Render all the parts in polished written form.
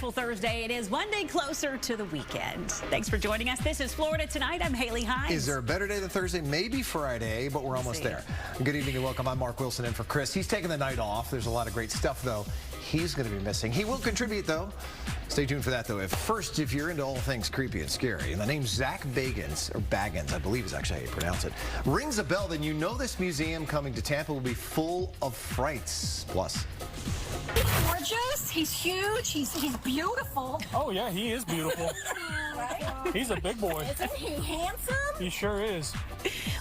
wonderful Thursday. It is one day closer to the weekend. Thanks for joining us. This is Florida Tonight. I'm Haley Hines. Is there a better day than Thursday? Maybe Friday, but we're almost there. Good evening and welcome. I'm Mark Wilson in for Chris. He's taking the night off. There's a lot of great stuff, though, he's going to be missing. He will contribute, though. Stay tuned for that, though. If you're into all things creepy and scary, and the name Zach Bagans, or Baggins, I believe is actually how you pronounce it, rings a bell, then you know this museum coming to Tampa will be full of frights. Plus, gorgeous. He's huge. He's beautiful. Oh, yeah, he is beautiful. Right? He's a big boy. Isn't he handsome? He sure is.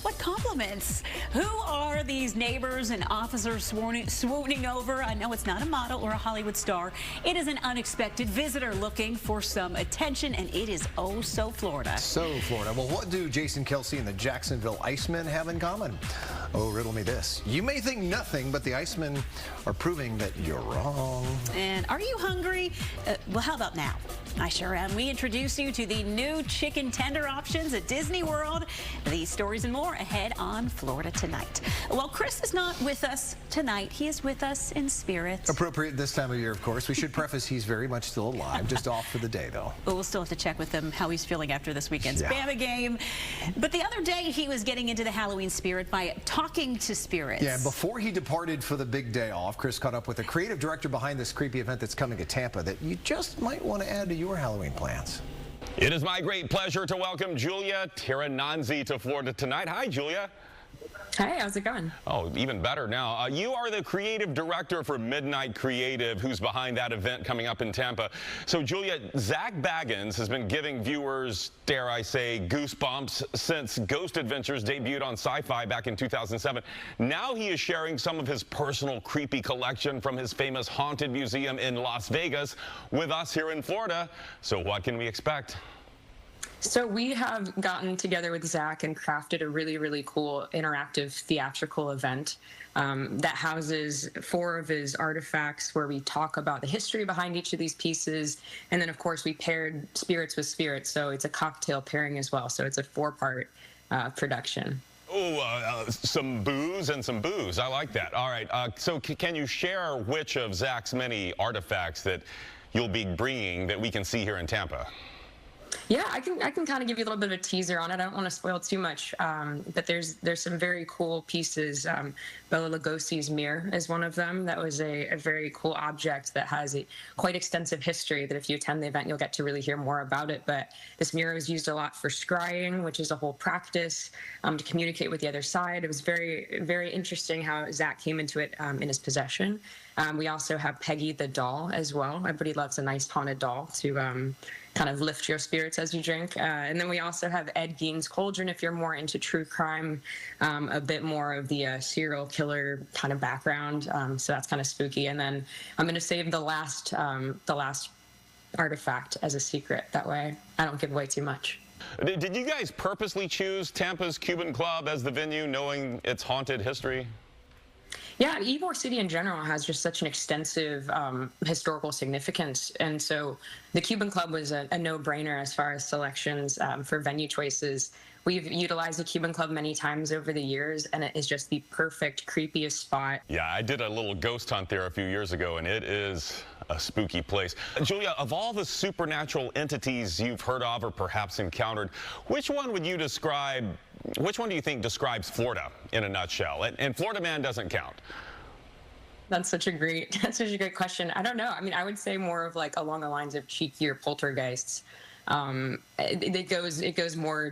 What compliments. Who are these neighbors and officers swooning over? I know it's not a model or a Hollywood star. It is an unexpected visitor looking for some attention, and it is oh so Florida. So Florida. Well, what do Jason Kelsey and the Jacksonville Icemen have in common? Oh, riddle me this. You may think nothing, but the Icemen are proving that you're wrong. And are you hungry? Well, how about now? I sure am. We introduce you to the new chicken tender options at Disney World. These stories and more ahead on Florida Tonight. Well, Chris is not with us tonight. He is with us in spirit. Appropriate this time of year, of course. We should preface he's very much still alive, just off for the day, though. But we'll still have to check with him how he's feeling after this weekend's Bama game. But the other day, he was getting into the Halloween spirit by talking to spirits. Yeah, before he departed for the big day off, Chris caught up with the creative director behind this creepy event that's coming to Tampa that you just might want to add to your Halloween plans. It is my great pleasure to welcome Julia Tirananzi to Florida Tonight. Hi, Julia. Hi, how's it going? Oh, even better now. You are the creative director for Midnight Creative, who's behind that event coming up in Tampa. So, Julia, Zach Baggins has been giving viewers, dare I say, goosebumps since Ghost Adventures debuted on Sci-Fi back in 2007. Now he is sharing some of his personal creepy collection from his famous haunted museum in Las Vegas with us here in Florida. So what can we expect? So we have gotten together with Zach and crafted a really, really cool interactive theatrical event that houses 4 of his artifacts where we talk about the history behind each of these pieces. And then, of course, we paired spirits with spirits. So it's a cocktail pairing as well. So it's a 4-part production. Oh, some booze and some booze. I like that. All right. So can you share which of Zach's many artifacts that you'll be bringing that we can see here in Tampa? Yeah, I can kind of give you a little bit of a teaser on it. I don't want to spoil too much, but there's some very cool pieces. Bela Lugosi's mirror is one of them. That was a very cool object that has a quite extensive history that if you attend the event, you'll get to really hear more about it. But this mirror is used a lot for scrying, which is a whole practice to communicate with the other side. It was very, very interesting how Zach came into it in his possession. We also have Peggy the doll as well. Everybody loves a nice haunted doll to kind of lift your spirits as you drink. And then we also have Ed Gein's Cauldron if you're more into true crime, a bit more of the serial killer kind of background. So that's kind of spooky. And then I'm going to save the last artifact as a secret. That way I don't give away too much. Did you guys purposely choose Tampa's Cuban Club as the venue, knowing its haunted history? Yeah, Ybor City in general has just such an extensive historical significance. And so the Cuban Club was a no-brainer as far as selections for venue choices. We've utilized the Cuban Club many times over the years, and it is just the perfect, creepiest spot. Yeah, I did a little ghost hunt there a few years ago, and it is a spooky place. Julia, of all the supernatural entities you've heard of or perhaps encountered, which one do you think describes Florida in a nutshell? And Florida Man doesn't count. That's such a great question. I don't know. I mean, I would say more of like along the lines of cheekier poltergeists. It goes more,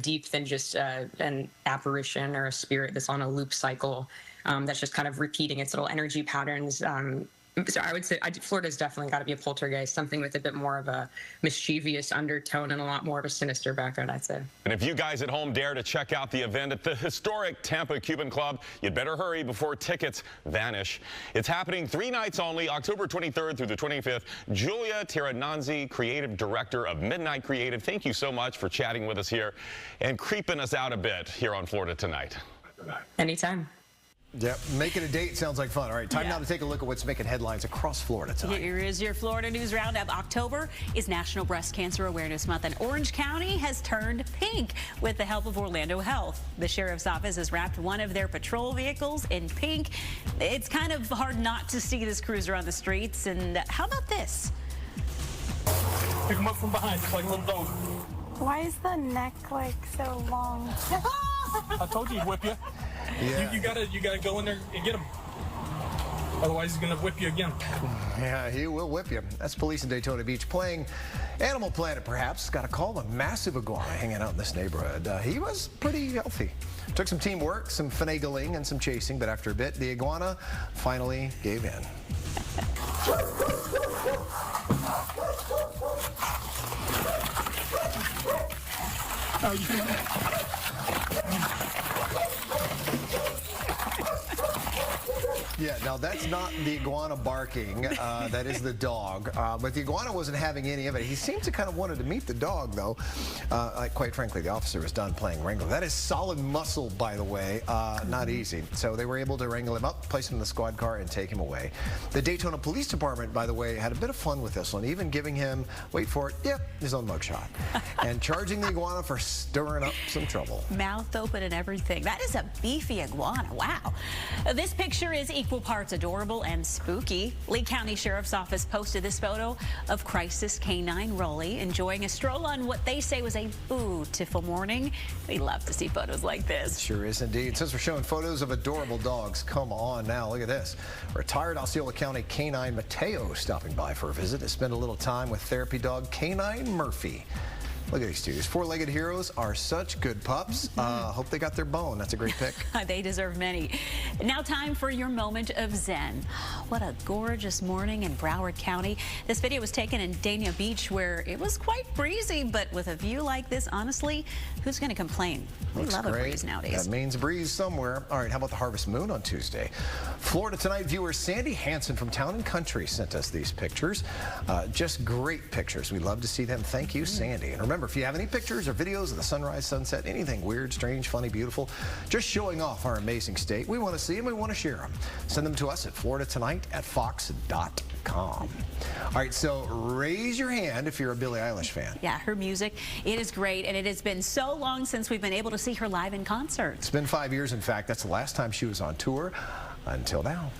deep than just an apparition or a spirit that's on a loop cycle that's just kind of repeating its little energy patterns. So I would say Florida's definitely got to be a poltergeist, something with a bit more of a mischievous undertone and a lot more of a sinister background, I'd say. And if you guys at home dare to check out the event at the historic Tampa Cuban Club, you'd better hurry before tickets vanish. It's happening 3 nights only, October 23rd through the 25th. Julia Tirananzi, creative director of Midnight Creative, thank you so much for chatting with us here and creeping us out a bit here on Florida Tonight. Anytime. Yeah, making a date sounds like fun. All right, time now to take a look at what's making headlines across Florida tonight. Here is your Florida News Roundup. October is National Breast Cancer Awareness Month, and Orange County has turned pink with the help of Orlando Health. The sheriff's office has wrapped one of their patrol vehicles in pink. It's kind of hard not to see this cruiser on the streets. And how about this? Pick them up from behind, just like a little dog. Why is the neck like so long? I told you he'd whip you. Yeah. You gotta go in there and get him. Otherwise, he's gonna whip you again. Yeah, he will whip you. That's police in Daytona Beach playing Animal Planet, perhaps. Got a call of a massive iguana hanging out in this neighborhood. He was pretty healthy. Took some teamwork, some finagling, and some chasing, but after a bit, the iguana finally gave in. How are you doing? Yeah, now that's not the iguana barking. That is the dog. But the iguana wasn't having any of it. He seemed to kind of wanted to meet the dog, though. Quite frankly, the officer was done playing wrangle. That is solid muscle, by the way. Not easy. So they were able to wrangle him up, place him in the squad car, and take him away. The Daytona Police Department, by the way, had a bit of fun with this one, even giving him, wait for it, his own mugshot. And charging the iguana for stirring up some trouble. Mouth open and everything. That is a beefy iguana. Wow. This picture is equal parts adorable and spooky. Lee County Sheriff's Office posted this photo of Crisis Canine Rolly enjoying a stroll on what they say was a beautiful morning. We love to see photos like this. Sure is indeed. Since we're showing photos of adorable dogs, come on now, look at this. Retired Osceola County canine Mateo stopping by for a visit to spend a little time with therapy dog Canine Murphy. Look at these two. These four-legged heroes are such good pups. Hope they got their bone. That's a great pick. They deserve many. Now time for your moment of zen. What a gorgeous morning in Broward County. This video was taken in Dania Beach where it was quite breezy, but with a view like this, honestly, who's going to complain? We love a breeze nowadays. That means breeze somewhere. All right, how about the harvest moon on Tuesday? Florida Tonight viewer Sandy Hansen from Town and Country sent us these pictures. Just great pictures. We love to see them. Thank you, Sandy. And remember, if you have any pictures or videos of the sunrise, sunset, anything weird, strange, funny, beautiful, just showing off our amazing state, we want to see them, we want to share them. Send them to us at FloridaTonight@fox.com. All right, so raise your hand if you're a Billie Eilish fan. Yeah, her music, it is great, and it has been so long since we've been able to see her live in concert. It's been 5 years, in fact. That's the last time she was on tour until now.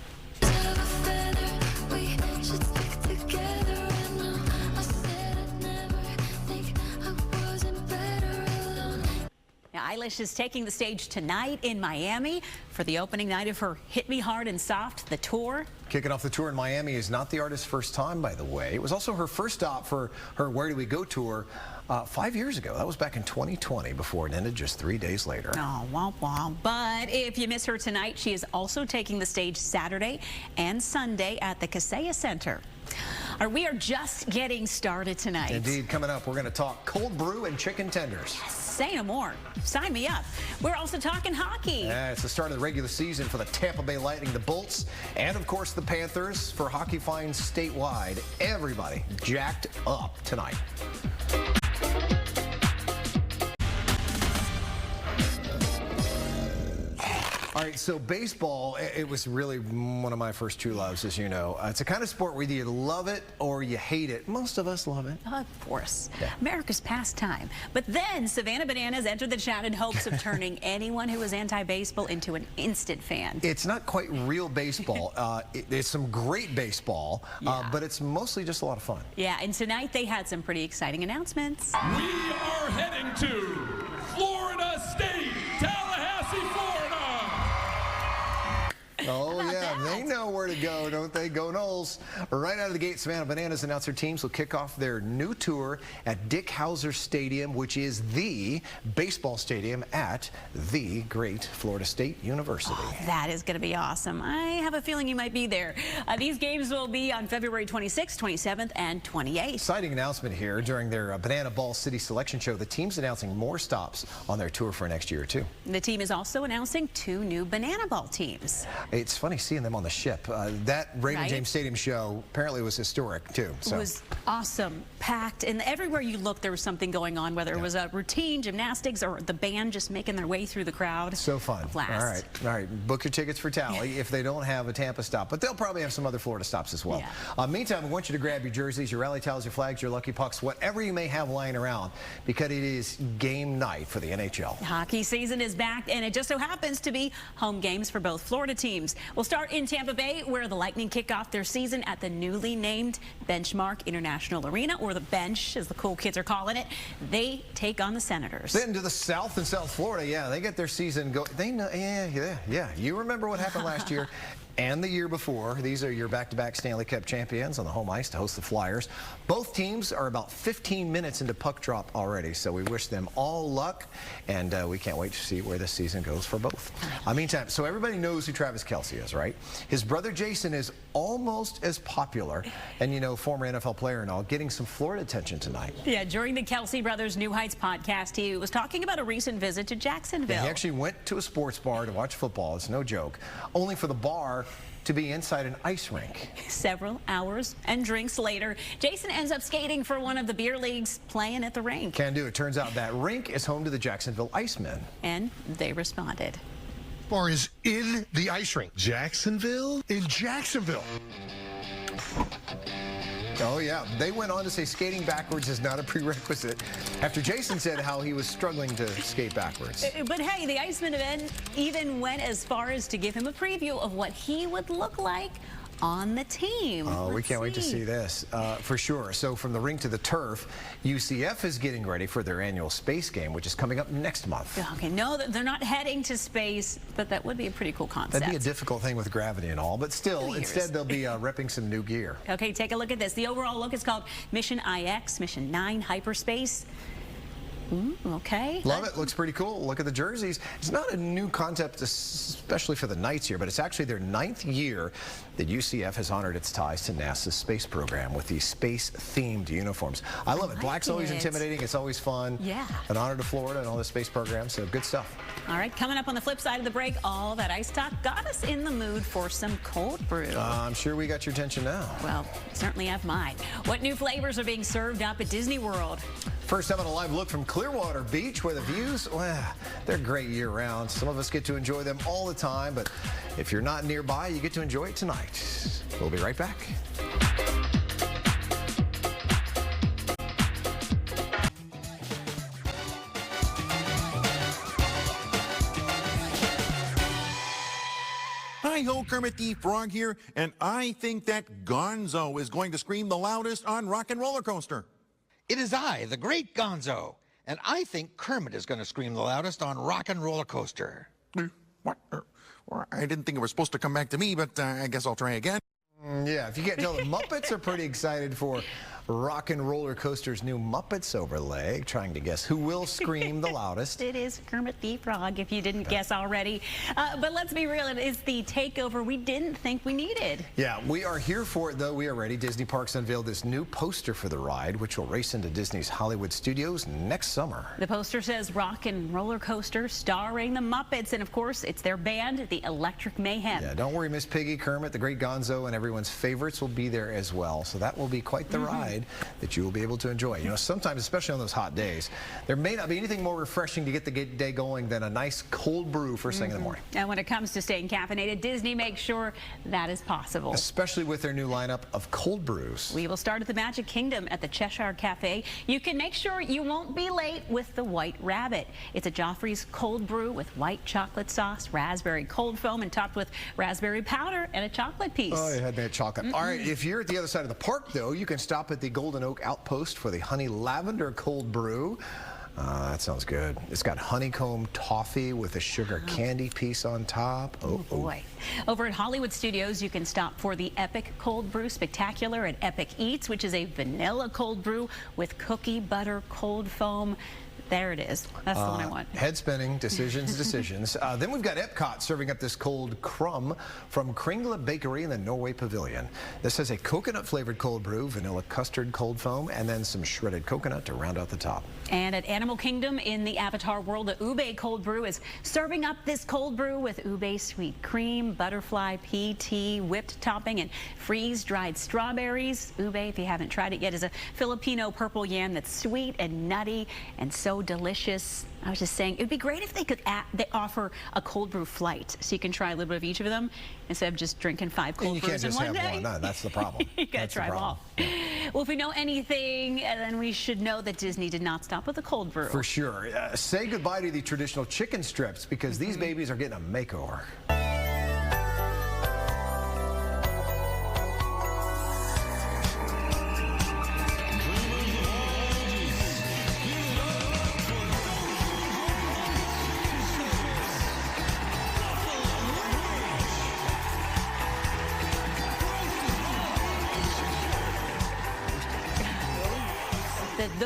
Eilish is taking the stage tonight in Miami for the opening night of her Hit Me Hard and Soft, the tour. Kicking off the tour in Miami is not the artist's first time, by the way. It was also her first stop for her Where Do We Go tour 5 years ago. That was back in 2020 before it ended just 3 days later. Oh, womp womp. But if you miss her tonight, she is also taking the stage Saturday and Sunday at the Kaseya Center. We are just getting started tonight. Indeed, coming up, we're going to talk cold brew and chicken tenders. Say no more. Sign me up. We're also talking hockey. Yeah, it's the start of the regular season for the Tampa Bay Lightning, the Bolts, and of course the Panthers. For hockey fans statewide, everybody jacked up tonight. All right, so baseball, it was really one of my first true loves, as you know. It's a kind of sport where you love it or you hate it. Most of us love it. Of course. Yeah. America's pastime. But then Savannah Bananas entered the chat in hopes of turning anyone who was anti-baseball into an instant fan. It's not quite real baseball. It's some great baseball, but it's mostly just a lot of fun. Yeah, and tonight they had some pretty exciting announcements. We are heading to Florida State, Tallahassee, Florida. Oh, yeah, they know where to go, don't they? Go Noles. Right out of the gate, Savannah Bananas announced their teams will kick off their new tour at Dick Howser Stadium, which is the baseball stadium at the great Florida State University. Oh, that is going to be awesome. I have a feeling you might be there. These games will be on February 26th, 27th, and 28th. Exciting announcement here during their Banana Ball City selection show. The team's announcing more stops on their tour for next year, too. The team is also announcing 2 new Banana Ball teams. It's funny seeing them on the ship. That Raymond James Stadium show apparently was historic, too. So. It was awesome, packed, and everywhere you looked there was something going on, whether it was a routine, gymnastics, or the band just making their way through the crowd. So fun. All right. Book your tickets for Tally if they don't have a Tampa stop, but they'll probably have some other Florida stops as well. Yeah. Meantime, I want you to grab your jerseys, your rally towels, your flags, your lucky pucks, whatever you may have lying around, because it is game night for the NHL. Hockey season is back, and it just so happens to be home games for both Florida teams. We'll start in Tampa Bay where the Lightning kick off their season at the newly named Benchmark International Arena, or the Bench, as the cool kids are calling it. They take on the Senators. Then to the South in South Florida, yeah, they get their season going. They know, yeah. You remember what happened last year and the year before. These are your back-to-back Stanley Cup champions on the home ice to host the Flyers. Both teams are about 15 minutes into puck drop already, so we wish them all luck, and we can't wait to see where this season goes for both. Meantime, so everybody knows who Travis Kelce is, right? His brother Jason is almost as popular, and you know, former NFL player and all, getting some Florida attention tonight. Yeah, during the Kelce Brothers New Heights podcast, he was talking about a recent visit to Jacksonville. Yeah, he actually went to a sports bar to watch football. It's no joke. Only for the bar to be inside an ice rink. Several hours and drinks later, Jason ends up skating for one of the beer leagues playing at the rink. Can do. It turns out that rink is home to the Jacksonville Icemen. And they responded. Bar is in the ice rink. Jacksonville? In Jacksonville. Oh, yeah. They went on to say skating backwards is not a prerequisite after Jason said how he was struggling to skate backwards. But hey, the Iceman event even went as far as to give him a preview of what he would look like on the team. Oh, we can't wait to see this, for sure. So from the rink to the turf, UCF is getting ready for their annual space game, which is coming up next month. Okay, no, they're not heading to space, but that would be a pretty cool concept. That'd be a difficult thing with gravity and all, but still, instead they'll be repping some new gear. Okay, take a look at this. The overall look is called Mission IX, Mission 9 Hyperspace. Okay. Love it. Looks pretty cool. Look at the jerseys. It's not a new concept, especially for the Knights here, but it's actually their 9th year that UCF has honored its ties to NASA's space program with these space-themed uniforms. I love it. Black's always intimidating. It's always fun. Yeah. An honor to Florida and all the space programs, so good stuff. All right, coming up on the flip side of the break, all that ice talk got us in the mood for some cold brew. I'm sure we got your attention now. Well, certainly have mine. What new flavors are being served up at Disney World? First, having a live look from Clearwater Beach, where the views, well, they're great year-round. Some of us get to enjoy them all the time, but if you're not nearby, you get to enjoy it tonight. We'll be right back. Hi-ho, Kermit the Frog here, and I think that Gonzo is going to scream the loudest on Rock and Roller Coaster. It is I, the great Gonzo, and I think Kermit is going to scream the loudest on Rock and Roller Coaster. What? I didn't think it was supposed to come back to me, but I guess I'll try again. Yeah, if you can't tell, the Muppets are pretty excited for Rock and Roller Coaster's new Muppets overlay, trying to guess who will scream the loudest. It is Kermit the Frog, if you didn't guess already. But let's be real, it is the takeover we didn't think we needed. Yeah, we are here for it, though. We are ready. Disney Parks unveiled this new poster for the ride, which will race into Disney's Hollywood studios next summer. The poster says Rock and Roller Coaster starring the Muppets, and of course, it's their band, the Electric Mayhem. Yeah, don't worry, Miss Piggy, Kermit, the Great Gonzo, and everyone's favorites will be there as well. So that will be quite the ride that you will be able to enjoy. You know, sometimes, especially on those hot days, there may not be anything more refreshing to get the day going than a nice cold brew first thing in the morning. And when it comes to staying caffeinated, Disney makes sure that is possible. Especially with their new lineup of cold brews. We will start at the Magic Kingdom at the Cheshire Cafe. You can make sure you won't be late with the White Rabbit. It's a Joffrey's cold brew with white chocolate sauce, raspberry cold foam, and topped with raspberry powder and a chocolate piece. Oh, you had that chocolate. All right, if you're at the other side of the park, though, you can stop at the Golden Oak Outpost for the Honey Lavender Cold Brew. That sounds good. It's got honeycomb toffee with a sugar candy piece on top. Oh, boy. Over at Hollywood Studios, you can stop for the Epic Cold Brew Spectacular at Epic Eats, which is a vanilla cold brew with cookie butter cold foam. There it is. That's the one I want. Head spinning, decisions. Then we've got Epcot serving up this cold crumb from Kringla Bakery in the Norway Pavilion. This has a coconut flavored cold brew, vanilla custard cold foam, and then some shredded coconut to round out the top. And at Animal Kingdom in the Avatar world, the Ube Cold Brew is serving up this cold brew with ube sweet cream, butterfly pea tea, whipped topping, and freeze-dried strawberries. Ube, if you haven't tried it yet, is a Filipino purple yam that's sweet and nutty and so delicious. I was just saying, it would be great if they could offer a cold brew flight, so you can try a little bit of each of them instead of just drinking 5 cold brews in one day. You can't just have one. No, that's the problem. You gotta try them all. Well, if we know anything, then we should know that Disney did not stop with a cold brew. For sure. Say goodbye to the traditional chicken strips because these babies are getting a makeover.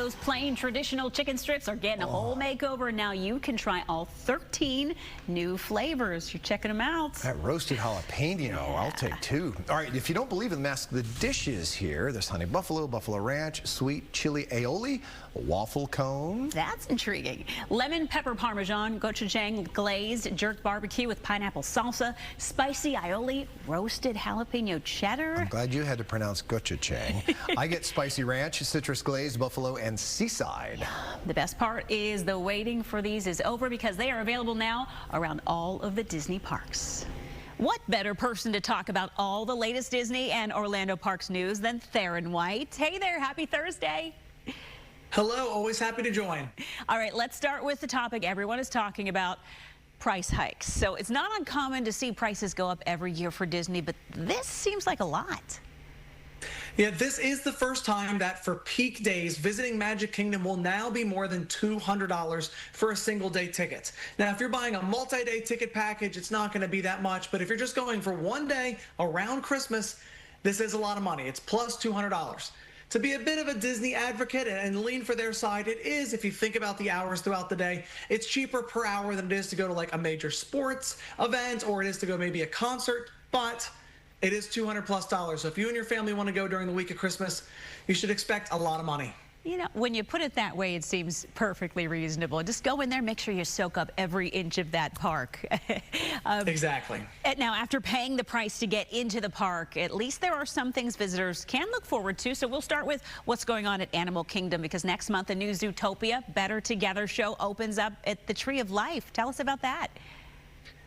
those plain traditional chicken strips are getting a whole makeover. Now you can try all 13 new flavors. You're checking them out. That roasted jalapeno, I'll take 2. All right, if you don't believe in the mask, the dishes here, there's honey buffalo, buffalo ranch, sweet chili aioli, waffle cone. That's intriguing. Lemon pepper parmesan, gochujang glazed jerk barbecue with pineapple salsa, spicy aioli, roasted jalapeno cheddar. I'm glad you had to pronounce gochujang. I get spicy ranch, citrus glazed, buffalo, and seaside. The best part is the waiting for these is over because they are available now around all of the Disney parks. What better person to talk about all the latest Disney and Orlando Parks news than Theron White? Hey there, happy Thursday. Hello, always happy to join. All right, let's start with the topic everyone is talking about, price hikes. So it's not uncommon to see prices go up every year for Disney, but this seems like a lot. Yeah, this is the first time that for peak days, visiting Magic Kingdom will now be more than $200 for a single day ticket. Now, if you're buying a multi-day ticket package, it's not going to be that much. But if you're just going for one day around Christmas, this is a lot of money. It's plus $200. To be a bit of a Disney advocate and lean for their side, it is, if you think about the hours throughout the day, it's cheaper per hour than it is to go to like a major sports event or it is to go maybe a concert, but it is $200+. So if you and your family want to go during the week of Christmas, you should expect a lot of money. You know, when you put it that way, it seems perfectly reasonable. Just go in there, make sure you soak up every inch of that park. Exactly. Now, after paying the price to get into the park, at least there are some things visitors can look forward to. So we'll start with what's going on at Animal Kingdom, because next month a new Zootopia Better Together show opens up at the Tree of Life. Tell us about that.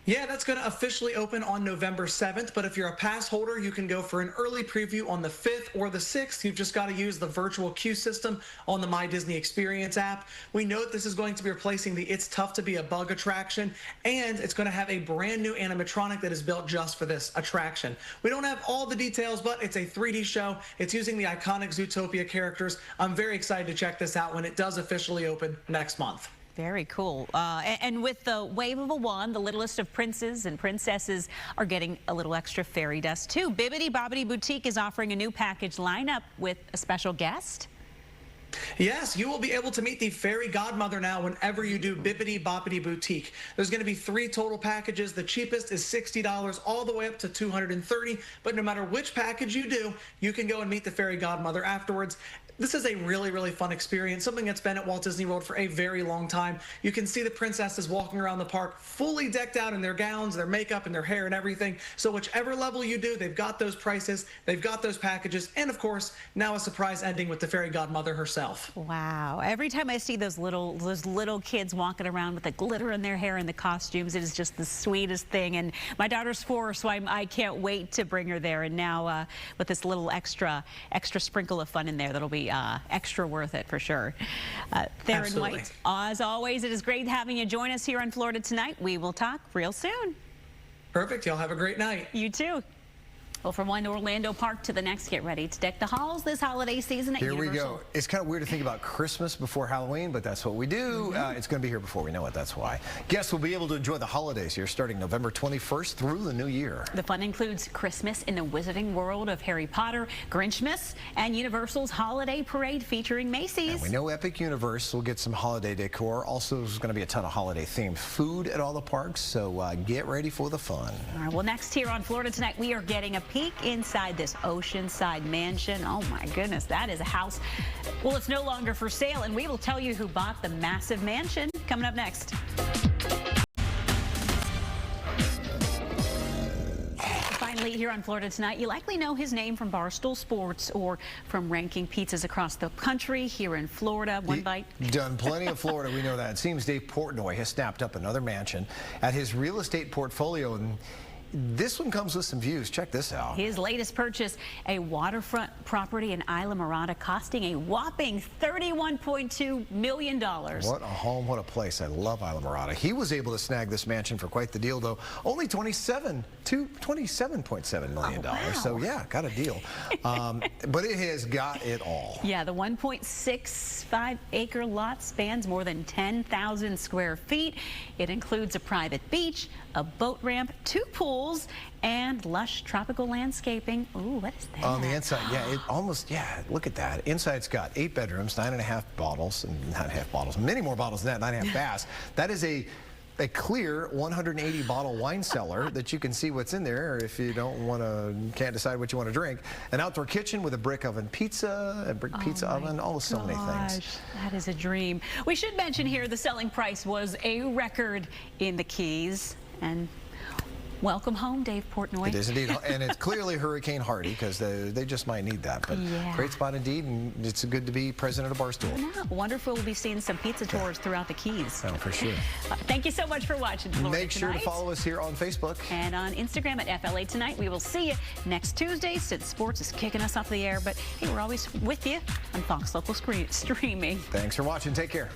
Yeah, that's going to officially open on November 7th, but if you're a pass holder, you can go for an early preview on the 5th or the 6th. You've just got to use the virtual queue system on the My Disney Experience app. We know that this is going to be replacing the It's Tough to Be a Bug attraction, and it's going to have a brand new animatronic that is built just for this attraction. We don't have all the details, but it's a 3D show. It's using the iconic Zootopia characters. I'm very excited to check this out when it does officially open next month. Very cool. And with the wave of a wand, the littlest of princes and princesses are getting a little extra fairy dust too. Bibbidi Bobbidi Boutique is offering a new package lineup with a special guest. Yes, you will be able to meet the fairy godmother now whenever you do Bibbidi Bobbidi Boutique. There's going to be 3 total packages. The cheapest is $60 all the way up to $230. But no matter which package you do, you can go and meet the fairy godmother afterwards. This is a really, really fun experience, something that's been at Walt Disney World for a very long time. You can see the princesses walking around the park fully decked out in their gowns, their makeup, and their hair and everything. So whichever level you do, they've got those prices, they've got those packages, and of course, now a surprise ending with the fairy godmother herself. Wow. Every time I see those little kids walking around with the glitter in their hair and the costumes, it is just the sweetest thing. And my daughter's 4, so I can't wait to bring her there. And now with this little extra sprinkle of fun in there, that'll be extra worth it for sure. Theron White, as always, it is great having you join us here on Florida Tonight. We will talk real soon. Perfect. Y'all have a great night. You too. Well, from one Orlando park to the next, get ready to deck the halls this holiday season at Universal. Here we go. It's kind of weird to think about Christmas before Halloween, but that's what we do. It's going to be here before we know it. That's why. Guests will be able to enjoy the holidays here starting November 21st through the new year. The fun includes Christmas in the Wizarding World of Harry Potter, Grinchmas, and Universal's Holiday Parade featuring Macy's. And we know Epic Universe will get some holiday decor. Also, there's going to be a ton of holiday-themed food at all the parks, so get ready for the fun. All right, well, next here on Florida Tonight, we are getting a peek inside this oceanside mansion. Oh my goodness, that is a house. Well, it's no longer for sale, and we will tell you who bought the massive mansion coming up next. Finally, here on Florida Tonight, you likely know his name from Barstool Sports or from ranking pizzas across the country. Here in Florida, one bite. Done plenty of Florida, we know that. It seems Dave Portnoy has snapped up another mansion at his real estate portfolio, and this one comes with some views. Check this out. His latest purchase, a waterfront property in Isla Mirada, costing a whopping $31.2 million. What a home, what a place. I love Isla Mirada. He was able to snag this mansion for quite the deal, though. Only $27.7 million. Oh, wow. So, yeah, got a deal. But it has got it all. Yeah, the 1.65-acre lot spans more than 10,000 square feet. It includes a private beach, a boat ramp, 2 pools, pools and lush tropical landscaping. Ooh, what is that? On the inside, look at that. Inside it's got 8 bedrooms, 9.5 bottles, and 9.5 bottles, many more bottles than that, 9.5 baths. That is a clear 180 bottle wine cellar that you can see what's in there if you can't decide what you want to drink. An outdoor kitchen with a brick oven pizza, a brick pizza oven, so many things. That is a dream. We should mention here the selling price was a record in the Keys. And welcome home, Dave Portnoy. It is indeed, and it's clearly hurricane hardy because they just might need that. But great spot indeed, and it's good to be president of Barstool. Yeah, wonderful. We'll be seeing some pizza tours throughout the Keys. Oh, for sure. Thank you so much for watching Florida Make sure Tonight. to follow us here on Facebook. And on Instagram at FLA Tonight. We will see you next Tuesday since sports is kicking us off the air. But hey, we're always with you on Fox Local Streaming. Thanks for watching. Take care.